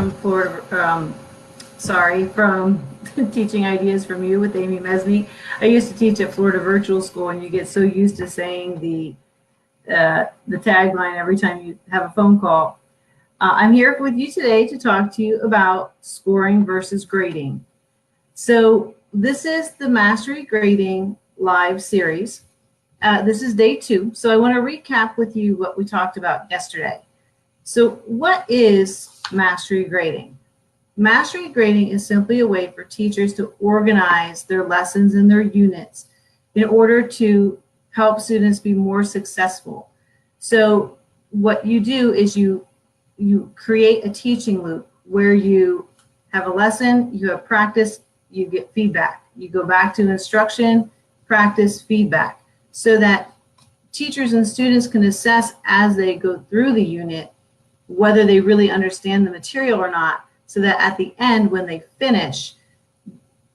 from Florida, from Teaching Ideas from You with Amy Mesney. I used to teach at Florida Virtual School, and you get so used to saying the tagline every time you have a phone call. I'm here with you today to talk to you about scoring versus grading. So this is the Mastery Grading Live series. This is day 2. So I want to recap with you what we talked about yesterday. So what is Mastery Grading? Mastery Grading is simply a way for teachers to organize their lessons and their units in order to help students be more successful. So what you do is you create a teaching loop where you have a lesson, you have practice, you get feedback. You go back to instruction, practice, feedback, so that teachers and students can assess as they go through the unit whether they really understand the material or not, so that at the end, when they finish,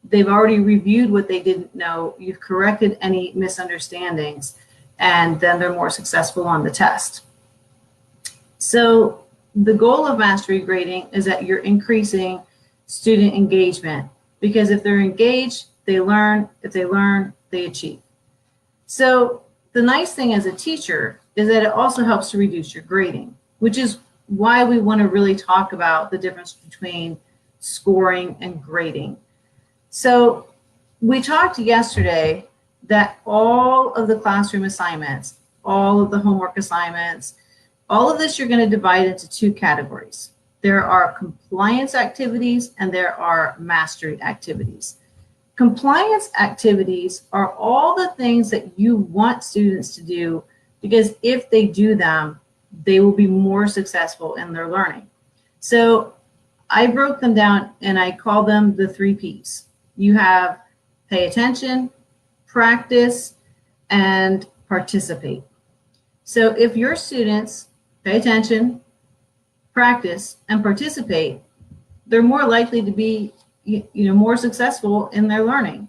they've already reviewed what they didn't know, you've corrected any misunderstandings, and then they're more successful on the test. So the goal of Mastery Grading is that you're increasing student engagement, because if they're engaged, they learn. If they learn, they achieve. So the nice thing as a teacher is that it also helps to reduce your grading, which is why we want to really talk about the difference between scoring and grading. So we talked yesterday that all of the classroom assignments, all of the homework assignments, all of this you're going to divide into 2 categories. There are compliance activities and there are mastery activities. Compliance activities are all the things that you want students to do, because if they do them, they will be more successful in their learning. So I broke them down and I call them the 3 Ps. You have pay attention, practice, and participate. So if your students pay attention, practice, and participate, they're more likely to be more successful in their learning.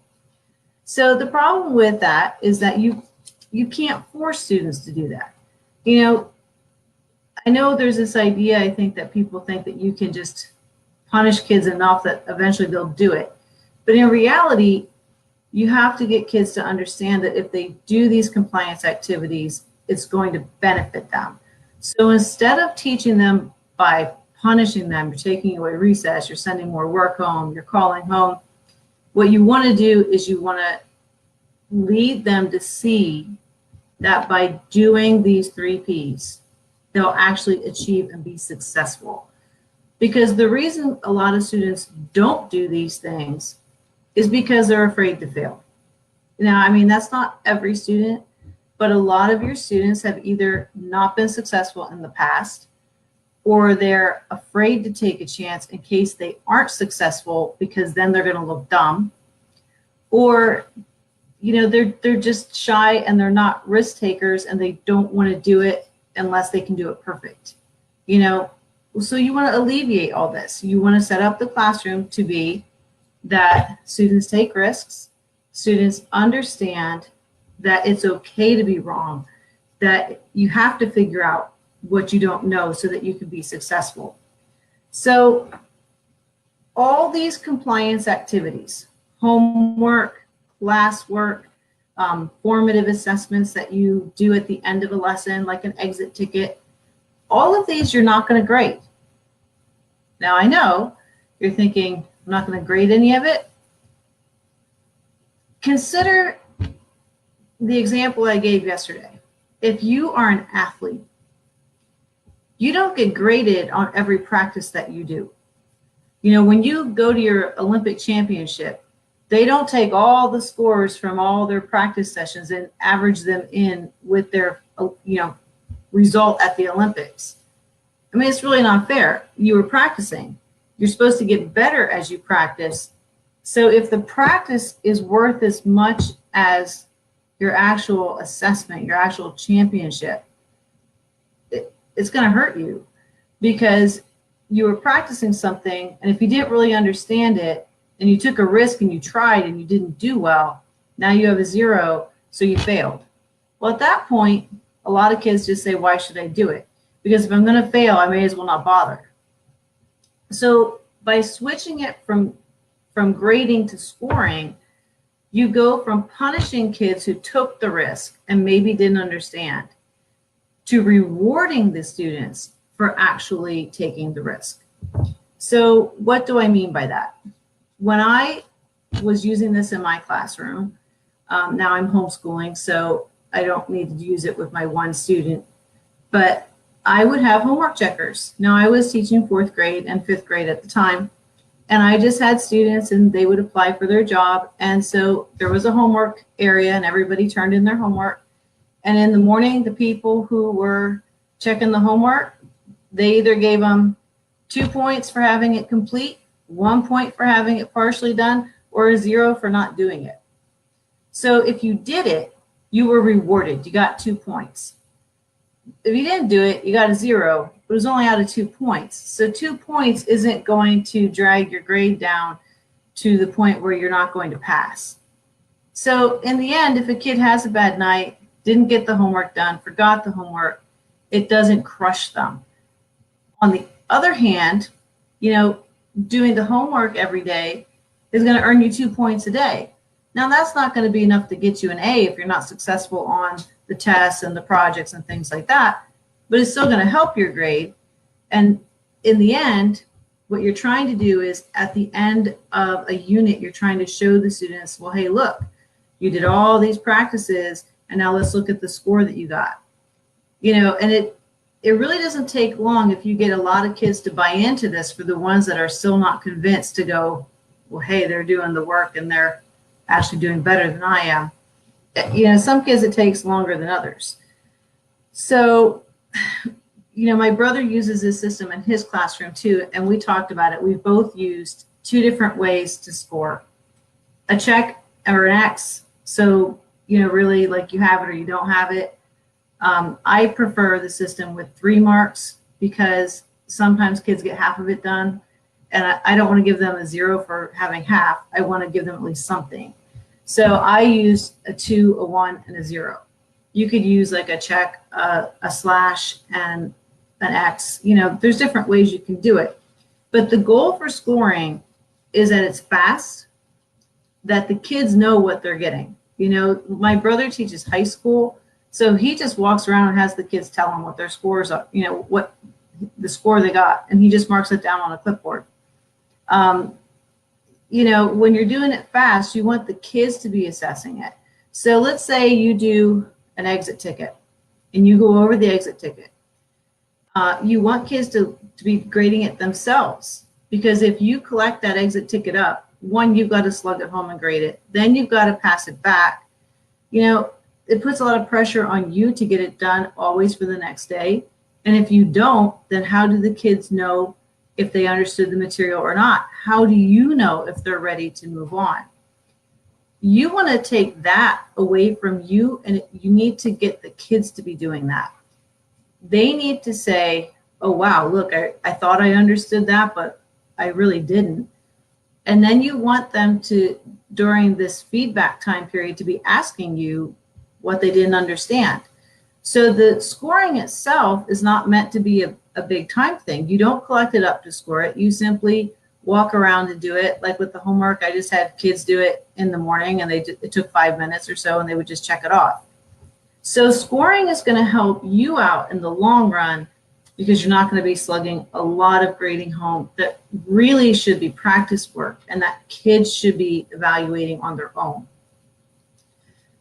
So the problem with that is that you can't force students to do that. I know there's this idea, I think, that people think that you can just punish kids enough that eventually they'll do it. But in reality, you have to get kids to understand that if they do these compliance activities, it's going to benefit them. So instead of teaching them by punishing them, you're taking away recess, you're sending more work home, you're calling home, what you want to do is you want to lead them to see that by doing these 3 Ps, they'll actually achieve and be successful. Because the reason a lot of students don't do these things is because they're afraid to fail. Now, I mean, that's not every student, but a lot of your students have either not been successful in the past, or they're afraid to take a chance in case they aren't successful, because then they're going to look dumb, or they're just shy and they're not risk takers and they don't want to do it unless they can do it perfect. So you want to alleviate all this. You want to set up the classroom to be that students take risks, students understand that it's okay to be wrong, that you have to figure out what you don't know so that you can be successful. So all these compliance activities, homework, classwork, formative assessments that you do at the end of a lesson, like an exit ticket, all of these you're not going to grade. Now, I know you're thinking, I'm not going to grade any of it. Consider the example I gave yesterday. If you are an athlete, you don't get graded on every practice that you do. When you go to your Olympic championship, they don't take all the scores from all their practice sessions and average them in with their, result at the Olympics. I mean, it's really not fair. You were practicing. You're supposed to get better as you practice. So if the practice is worth as much as your actual assessment, your actual championship, it's going to hurt you, because you were practicing something, and if you didn't really understand it, and you took a risk and you tried and you didn't do well, now you have a 0, so you failed. Well, at that point, a lot of kids just say, why should I do it? Because if I'm going to fail, I may as well not bother. So by switching it from grading to scoring, you go from punishing kids who took the risk and maybe didn't understand to rewarding the students for actually taking the risk. So what do I mean by that? When I was using this in my classroom, now I'm homeschooling, so I don't need to use it with my one student, but I would have homework checkers. Now I was teaching 4th grade and 5th grade at the time, and I just had students and they would apply for their job. And so there was a homework area and everybody turned in their homework. And in the morning, the people who were checking the homework, they either gave them 2 points for having it complete, 1 point for having it partially done, or a 0 for not doing it. So if you did it, you were rewarded. You got 2 points. If you didn't do it, you got a 0. But it was only out of 2 points. So 2 points isn't going to drag your grade down to the point where you're not going to pass. So in the end, if a kid has a bad night, didn't get the homework done, forgot the homework, it doesn't crush them. On the other hand, doing the homework every day is going to earn you 2 points a day. Now, that's not going to be enough to get you an A if you're not successful on the tests and the projects and things like that, but it's still going to help your grade. And in the end, what you're trying to do is at the end of a unit, you're trying to show the students, well, hey, look, you did all these practices, and now let's look at the score that you got. And it really doesn't take long if you get a lot of kids to buy into this for the ones that are still not convinced to go, well, hey, they're doing the work and they're actually doing better than I am. Some kids it takes longer than others. So, my brother uses this system in his classroom too, and we talked about it. We've both used 2 different ways to score. A check or an X. So, really like you have it or you don't have it. I prefer the system with 3 marks because sometimes kids get half of it done, and I don't want to give them a 0 for having half. I want to give them at least something. So I use a 2, a 1, and a 0. You could use like a check, a slash, and an X. There's different ways you can do it. But the goal for scoring is that it's fast, that the kids know what they're getting. My brother teaches high school, so he just walks around and has the kids tell him what their scores are, what the score they got, and he just marks it down on a clipboard. When you're doing it fast, you want the kids to be assessing it. So let's say you do an exit ticket and you go over the exit ticket. You want kids to be grading it themselves, because if you collect that exit ticket up, one, you've got to slug it home and grade it. Then you've got to pass it back. It puts a lot of pressure on you to get it done always for the next day. And if you don't, then how do the kids know if they understood the material or not? How do you know if they're ready to move on? You want to take that away from you, and you need to get the kids to be doing that. They need to say, oh, wow, look, I thought I understood that, but I really didn't. And then you want them to, during this feedback time period, to be asking you what they didn't understand. So the scoring itself is not meant to be a big time thing. You don't collect it up to score it. You simply walk around and do it. Like with the homework, I just had kids do it in the morning, and it took 5 minutes or so, and they would just check it off. So scoring is going to help you out in the long run, because you're not going to be slugging a lot of grading home that really should be practice work and that kids should be evaluating on their own.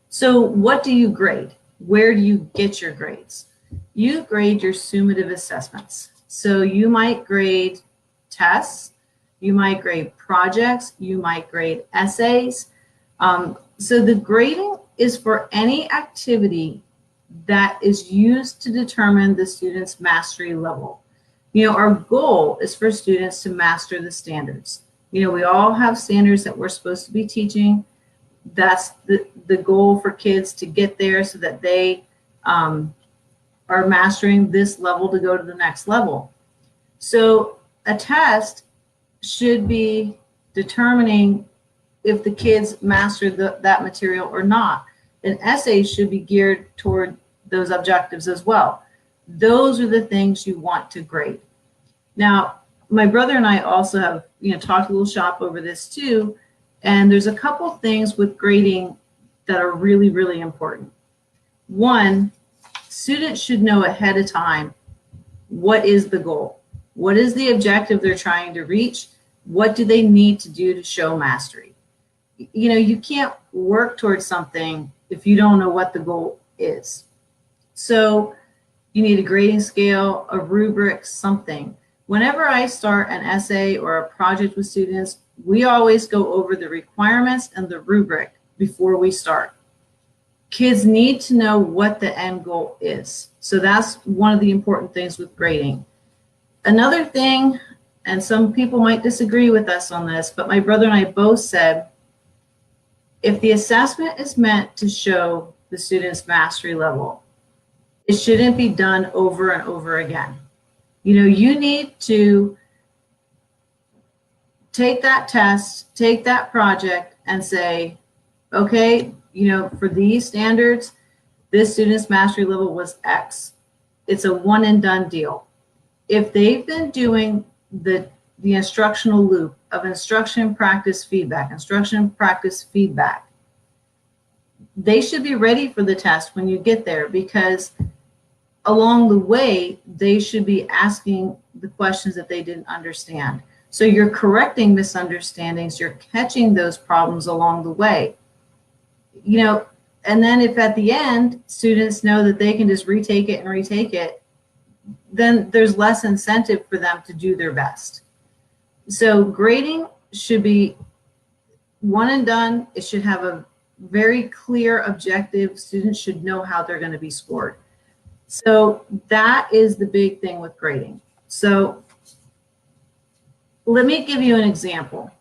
So what do you grade? Where do you get your grades? You grade your summative assessments. So you might grade tests, you might grade projects, you might grade essays. So the grading is for any activity that is used to determine the student's mastery level. Our goal is for students to master the standards. We all have standards that we're supposed to be teaching. That's the goal for kids, to get there so that they are mastering this level to go to the next level. So a test should be determining if the kids mastered that material or not. An essay should be geared toward those objectives as well. Those are the things you want to grade. Now, my brother and I also have, talked a little shop over this too. And there's a couple things with grading that are really, really important. One, students should know ahead of time what is the goal, what is the objective they're trying to reach, what do they need to do to show mastery. You can't work towards something if you don't know what the goal is. So you need a grading scale, a rubric, something. Whenever I start an essay or a project with students, we always go over the requirements and the rubric before we start. Kids need to know what the end goal is. So that's one of the important things with grading. Another thing, and some people might disagree with us on this, but my brother and I both said, if the assessment is meant to show the student's mastery level, it shouldn't be done over and over again. You need to take that test, take that project and say, okay, for these standards, this student's mastery level was X. It's a one and done deal. If they've been doing the instructional loop of instruction, practice, feedback, they should be ready for the test when you get there, because along the way, they should be asking the questions that they didn't understand. So you're correcting misunderstandings, you're catching those problems along the way. And then if at the end, students know that they can just retake it, then there's less incentive for them to do their best. So grading should be one and done. It should have a very clear objective. Students should know how they're going to be scored. So that is the big thing with grading. So let me give you an example.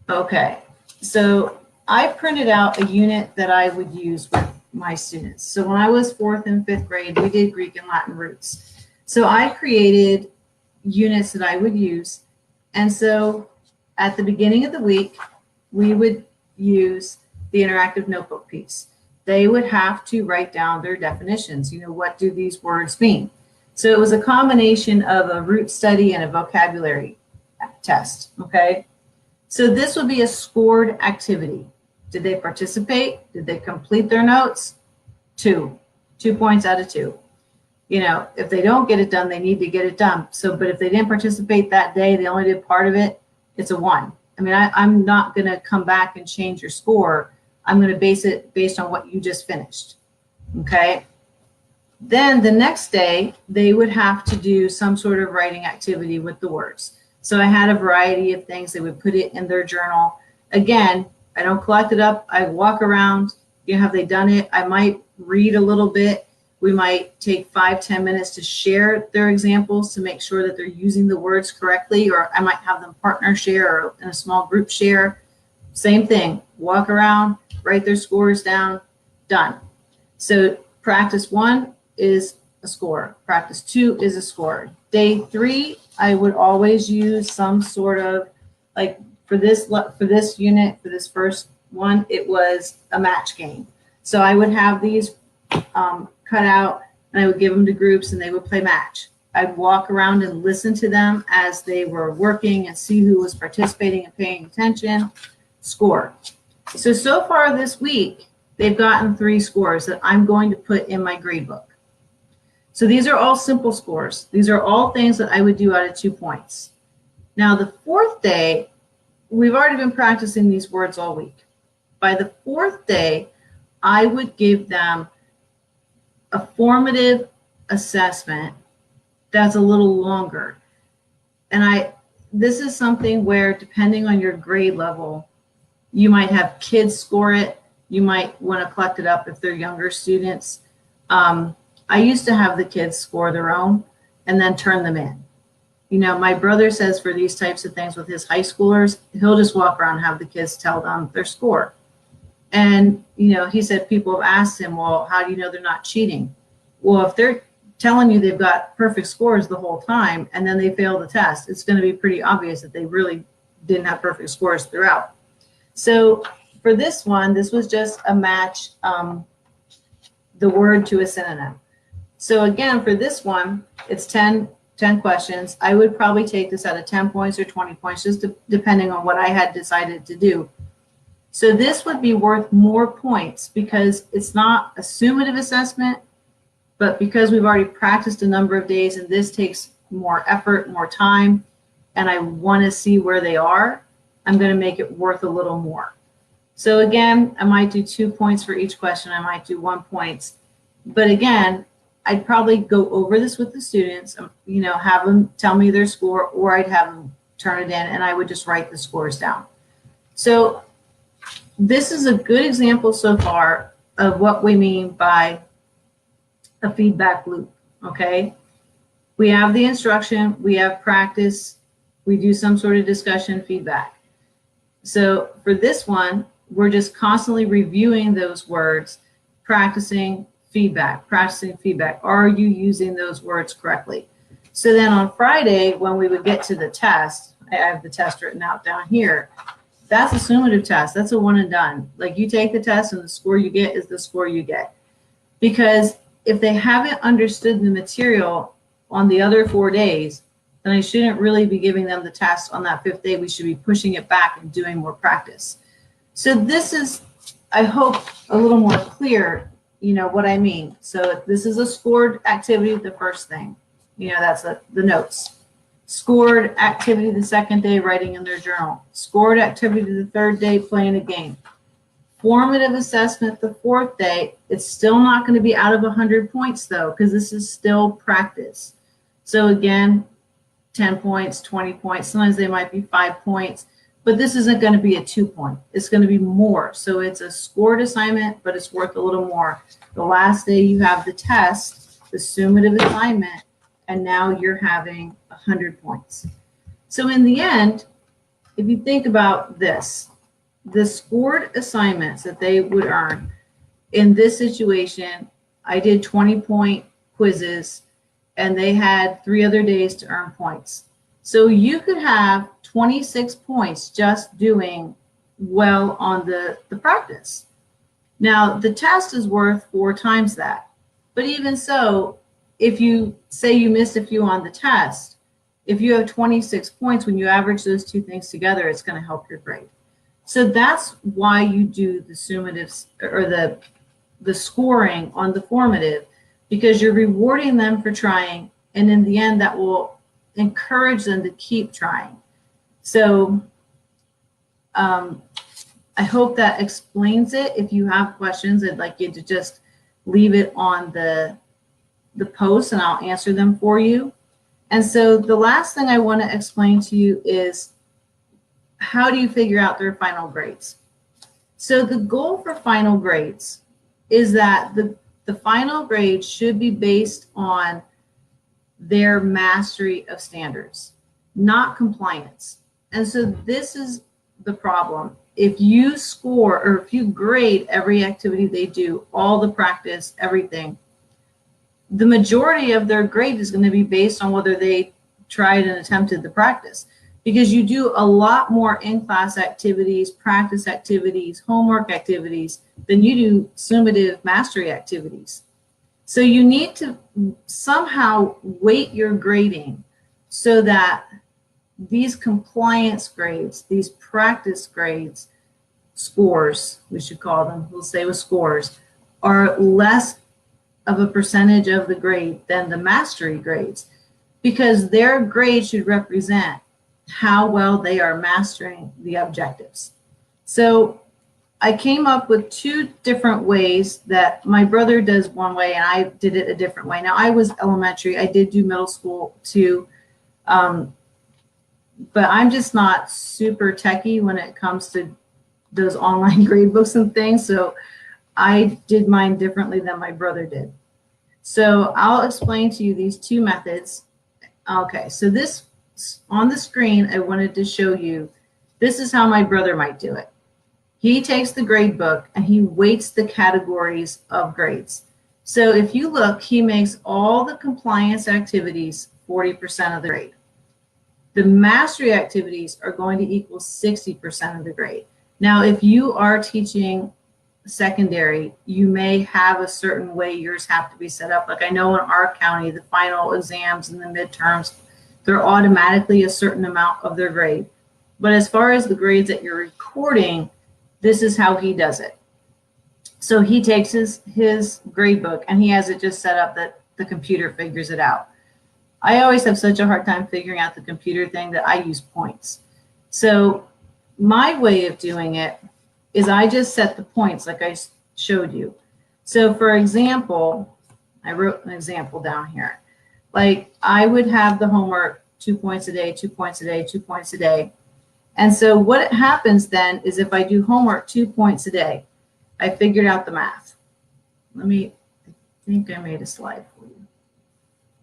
Okay, so I printed out a unit that I would use with my students. So when I was 4th and 5th grade, we did Greek and Latin roots. So I created units that I would use. And so at the beginning of the week, we would use the interactive notebook piece. They would have to write down their definitions. What do these words mean? So it was a combination of a root study and a vocabulary test, okay? So this would be a scored activity. Did they participate? Did they complete their notes? 2 points out of 2. If they don't get it done, they need to get it done. But if they didn't participate that day, they only did part of it, it's a 1. I'm not going to come back and change your score. I'm going to base it based on what you just finished, okay? Then the next day, they would have to do some sort of writing activity with the words. So I had a variety of things. They would put it in their journal. Again, I don't collect it up. I walk around. Have they done it? I might read a little bit. We might take 5-10 minutes to share their examples to make sure that they're using the words correctly, or I might have them partner share or in a small group share. Same thing, walk around, write their scores down, done. So practice 1 is a score. Practice 2 is a score. Day 3, I would always use some sort of, like for this unit, for this first one, it was a match game. So I would have these cut out and I would give them to groups and they would play match. I'd walk around and listen to them as they were working and see who was participating and paying attention, score. So far this week, they've gotten 3 scores that I'm going to put in my grade book. So these are all simple scores. These are all things that I would do out of 2 points. Now the 4th day, we've already been practicing these words all week. By the 4th day, I would give them a formative assessment that's a little longer. And this is something where, depending on your grade level, you might have kids score it. You might want to collect it up if they're younger students. I used to have the kids score their own and then turn them in. My brother says for these types of things with his high schoolers, he'll just walk around and have the kids tell them their score. And, he said people have asked him, well, how do you know they're not cheating? Well, if they're telling you they've got perfect scores the whole time and then they fail the test, it's going to be pretty obvious that they really didn't have perfect scores throughout. So for this one, this was just a match the word to a synonym. So again, for this one, it's 10 questions. I would probably take this out of 10 points or 20 points, just depending on what I had decided to do. So this would be worth more points because it's not a summative assessment, but because we've already practiced a number of days and this takes more effort, more time, and I want to see where they are, I'm going to make it worth a little more. So again, I might do 2 points for each question. I might do 1 point. But again, I'd probably go over this with the students, you know, have them tell me their score, or I'd have them turn it in and I would just write the scores down. So this is a good example so far of what we mean by a feedback loop, okay? We have the instruction, we have practice, we do some sort of discussion, feedback. So for this one, we're just constantly reviewing those words, practicing feedback, practicing feedback. Are you using those words correctly? So then on Friday, when we would get to the test, I have the test written out down here. That's a summative test. That's a one and done. Like, you take the test and the score you get is the score you get. Because if they haven't understood the material on the other 4 days, then I shouldn't really be giving them the test on that 5th day. We should be pushing it back and doing more practice. So this is, I hope, a little more clear, you know, what I mean. So this is a scored activity, the first thing, you know, that's the notes. Scored activity the 2nd day, writing in their journal. Scored activity the 3rd day, playing a game. Formative assessment the 4th day. It's still not going to be out of 100 points though, because this is still practice. So again, 10 points, 20 points. Sometimes they might be 5 points, but this isn't going to be a 2 point. It's going to be more. So it's a scored assignment, but it's worth a little more. The last day you have the test, the summative assignment, and now you're having 100 points. So in the end, if you think about this, the scored assignments that they would earn in this situation, I did 20-point quizzes and they had 3 other days to earn points. So you could have 26 points just doing well on the practice. Now the test is worth 4 times that, but even so, if you say you missed a few on the test, if you have 26 points, when you average those 2 things together, it's going to help your grade. So that's why you do the summatives or the scoring on the formative, because you're rewarding them for trying, and in the end that will encourage them to keep trying. So I hope that explains it. If you have questions, I'd like you to just leave it on the post and I'll answer them for you. And so the last thing I want to explain to you is, how do you figure out their final grades? So the goal for final grades is that the final grade should be based on their mastery of standards, not compliance. And so this is the problem. If you score, or if you grade every activity they do, all the practice, everything, the majority of their grade is going to be based on whether they tried and attempted the practice, because you do a lot more in-class activities, practice activities, homework activities than you do summative mastery activities. So you need to somehow weight your grading so that these compliance grades, these practice grades, scores, we should call them, we'll say with scores, are less of a percentage of the grade than the mastery grades, because their grade should represent how well they are mastering the objectives. So I came up with 2 different ways that my brother does one way and I did it a different way. Now I was elementary, I did do middle school too, but I'm just not super techie when it comes to those online grade books and things. So I did mine differently than my brother did. So I'll explain to you these 2 methods. Okay, so this on the screen, I wanted to show you, this is how my brother might do it. He takes the grade book and he weights the categories of grades. So if you look, he makes all the compliance activities 40% of the grade. The mastery activities are going to equal 60% of the grade. Now, if you are teaching secondary, you may have a certain way yours have to be set up. Like I know in our county, the final exams and the midterms, they're automatically a certain amount of their grade. But as far as the grades that you're recording, this is how he does it. So he takes his grade book and he has it just set up that the computer figures it out. I always have such a hard time figuring out the computer thing that I use points. So my way of doing it is I just set the points like I showed you. So for example, I wrote an example down here. Like I would have the homework 2 points a day, 2 points a day, 2 points a day. And so what happens then is if I do homework 2 points a day, I figured out the math. I think I made a slide for you.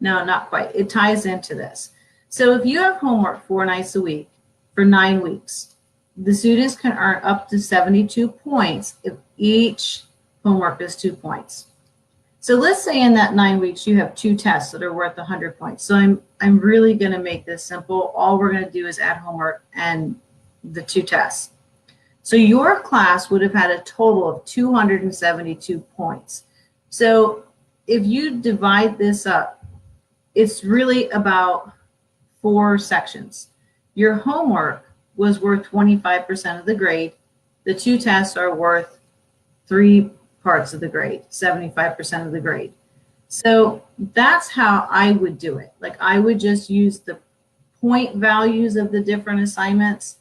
No, not quite. It ties into this. So if you have homework 4 nights a week for 9 weeks, the students can earn up to 72 points if each homework is 2 points. So let's say in that 9 weeks, you have 2 tests that are worth 100 points. So I'm really going to make this simple. All we're going to do is add homework and the 2 tests. So your class would have had a total of 272 points. So if you divide this up, it's really about 4 sections. Your homework was worth 25% of the grade. The 2 tests are worth 3 parts of the grade, 75% of the grade. So that's how I would do it. Like I would just use the point values of the different assignments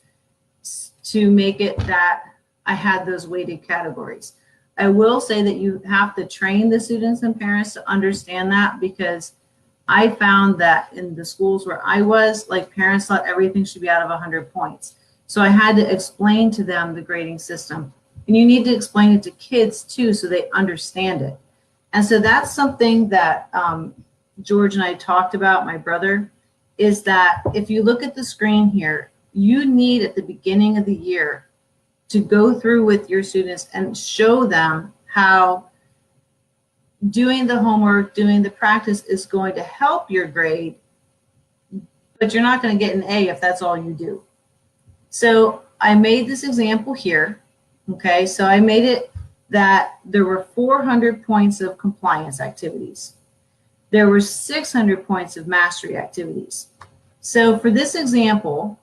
to make it that I had those weighted categories. I will say that you have to train the students and parents to understand that, because I found that in the schools where I was, like parents thought everything should be out of 100 points. So I had to explain to them the grading system. And you need to explain it to kids too, so they understand it. And so that's something that George and I talked about, my brother, is that if you look at the screen here, you need at the beginning of the year to go through with your students and show them how doing the homework, doing the practice is going to help your grade, but you're not going to get an A if that's all you do. So I made this example here. Okay, so I made it that there were 400 points of compliance activities. There were 600 points of mastery activities. So for this example,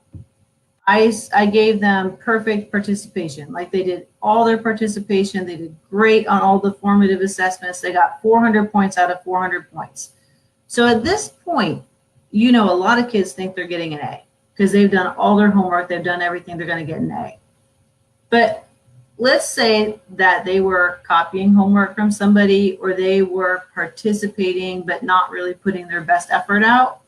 I gave them perfect participation. Like they did all their participation. They did great on all the formative assessments. They got 400 points out of 400 points. So at this point, you know, a lot of kids think they're getting an A because they've done all their homework. They've done everything. They're going to get an A. But let's say that they were copying homework from somebody, or they were participating but not really putting their best effort out.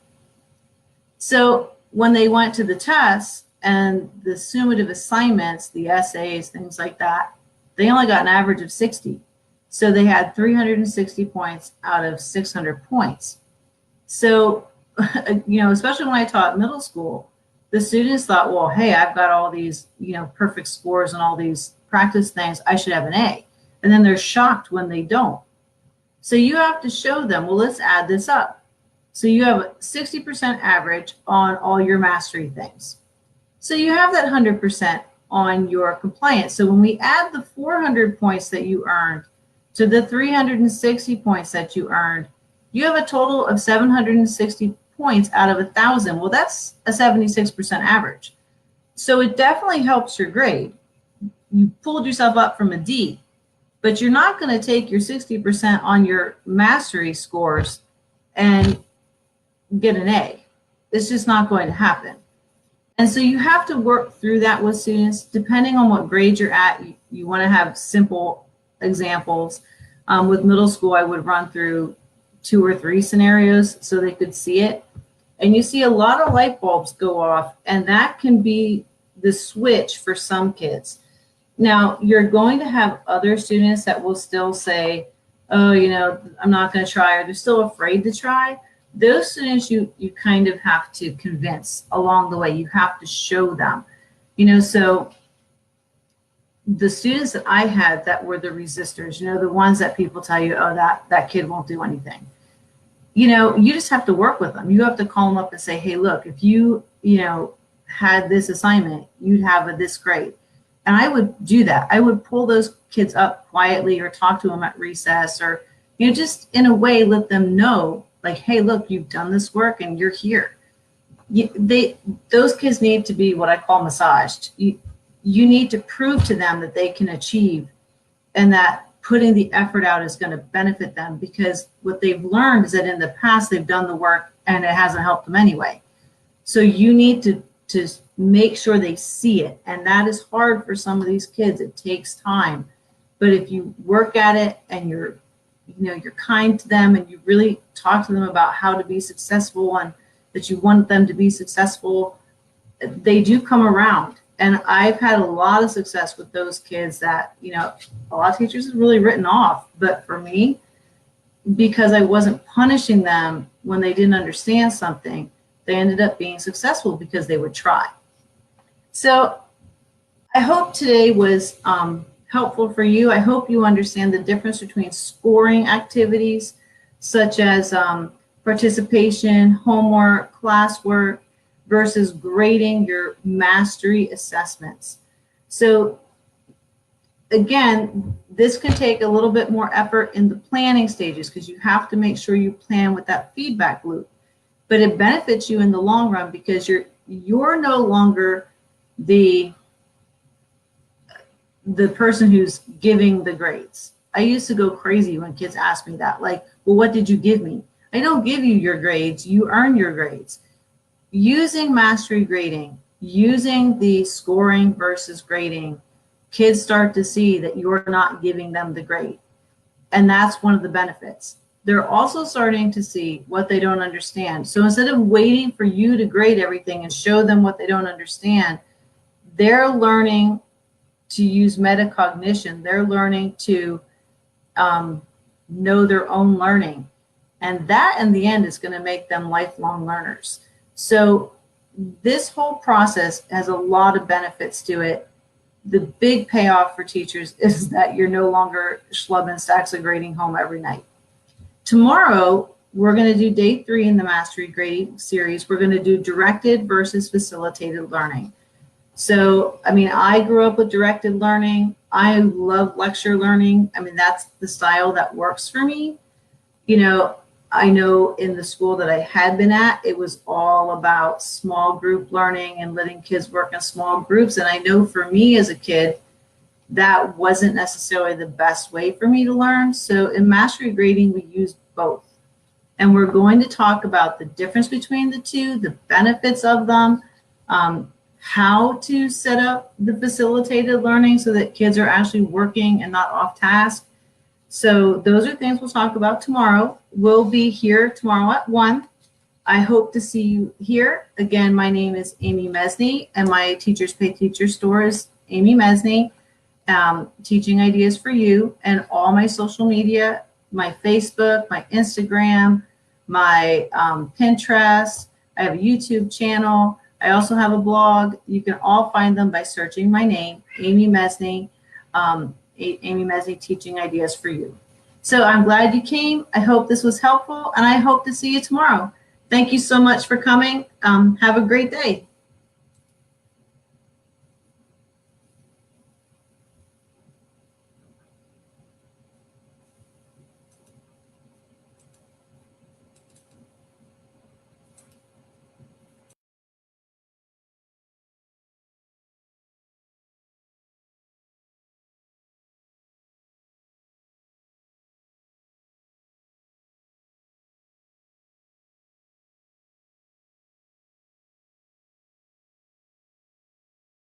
So when they went to the tests and the summative assignments, the essays, things like that, they only got an average of 60. So they had 360 points out of 600 points. So, you know, especially when I taught middle school, the students thought, well, hey, I've got all these, you know, perfect scores and all these practice things, I should have an A. And then they're shocked when they don't. So you have to show them, well, let's add this up. So you have a 60% average on all your mastery things. So you have that 100% on your compliance. So when we add the 400 points that you earned to the 360 points that you earned, you have a total of 760 points out of 1,000. Well, that's a 76% average. So it definitely helps your grade. You pulled yourself up from a D, but you're not going to take your 60% on your mastery scores and get an A. It's just not going to happen. And so you have to work through that with students. Depending on what grade you're at, you want to have simple examples. With middle school, I would run through 2 or 3 scenarios so they could see it. And you see a lot of light bulbs go off, and that can be the switch for some kids. Now, you're going to have other students that will still say, oh, you know, I'm not going to try, or they're still afraid to try. Those students you kind of have to convince along the way. You have to show them, you know. So the students that I had that were the resistors, you know, the ones that people tell you, oh, that kid won't do anything. You know, you just have to work with them. You have to call them up and say, hey, look, if you know, had this assignment, you'd have this grade. And I would do that. I would pull those kids up quietly, or talk to them at recess, or, you know, just in a way let them know, like, hey, look, you've done this work and you're here. Those kids need to be what I call massaged. You need to prove to them that they can achieve, and that putting the effort out is going to benefit them, because what they've learned is that in the past they've done the work and it hasn't helped them anyway. So you need to make sure they see it, and that is hard for some of these kids. It takes time, but if you work at it and you're kind to them, and you really talk to them about how to be successful and that you want them to be successful, they do come around. And I've had a lot of success with those kids that, you know, a lot of teachers have really written off. But for me, because I wasn't punishing them when they didn't understand something, they ended up being successful because they would try. So I hope today was helpful for you. I hope you understand the difference between scoring activities such as participation, homework, classwork, versus grading your mastery assessments. So again, this can take a little bit more effort in the planning stages, because you have to make sure you plan with that feedback loop. But it benefits you in the long run, because you're no longer the person who's giving the grades. I used to go crazy when kids asked me that, like, well, what did you give me? I don't give you your grades, you earn your grades. Using mastery grading, using the scoring versus grading, kids start to see that you're not giving them the grade. And that's one of the benefits. They're also starting to see what they don't understand. So instead of waiting for you to grade everything and show them what they don't understand, they're learning to use metacognition. They're learning to know their own learning. And that, in the end, is going to make them lifelong learners. So this whole process has a lot of benefits to it. The big payoff for teachers is that you're no longer schlubbing stacks of grading home every night. Tomorrow, we're going to do day 3 in the Mastery Grading series. We're going to do directed versus facilitated learning. So, I mean, I grew up with directed learning. I love lecture learning. I mean, that's the style that works for me. You know, I know in the school that I had been at, it was all about small group learning and letting kids work in small groups. And I know for me as a kid, that wasn't necessarily the best way for me to learn. So in Mastery Grading, we use both. And we're going to talk about the difference between the two, the benefits of them, how to set up the facilitated learning so that kids are actually working and not off task. So those are things we'll talk about tomorrow. We'll be here tomorrow at 1. I hope to see you here. Again, my name is Amy Mesney, and my Teachers Pay Teachers store is Amy Mesney, teaching ideas for you. And all my social media, my Facebook, my Instagram, my Pinterest, I have a YouTube channel. I also have a blog. You can all find them by searching my name, Amy Mesney. Amy Mesney, teaching ideas for you. So I'm glad you came. I hope this was helpful, and I hope to see you tomorrow. Thank you so much for coming. Have a great day.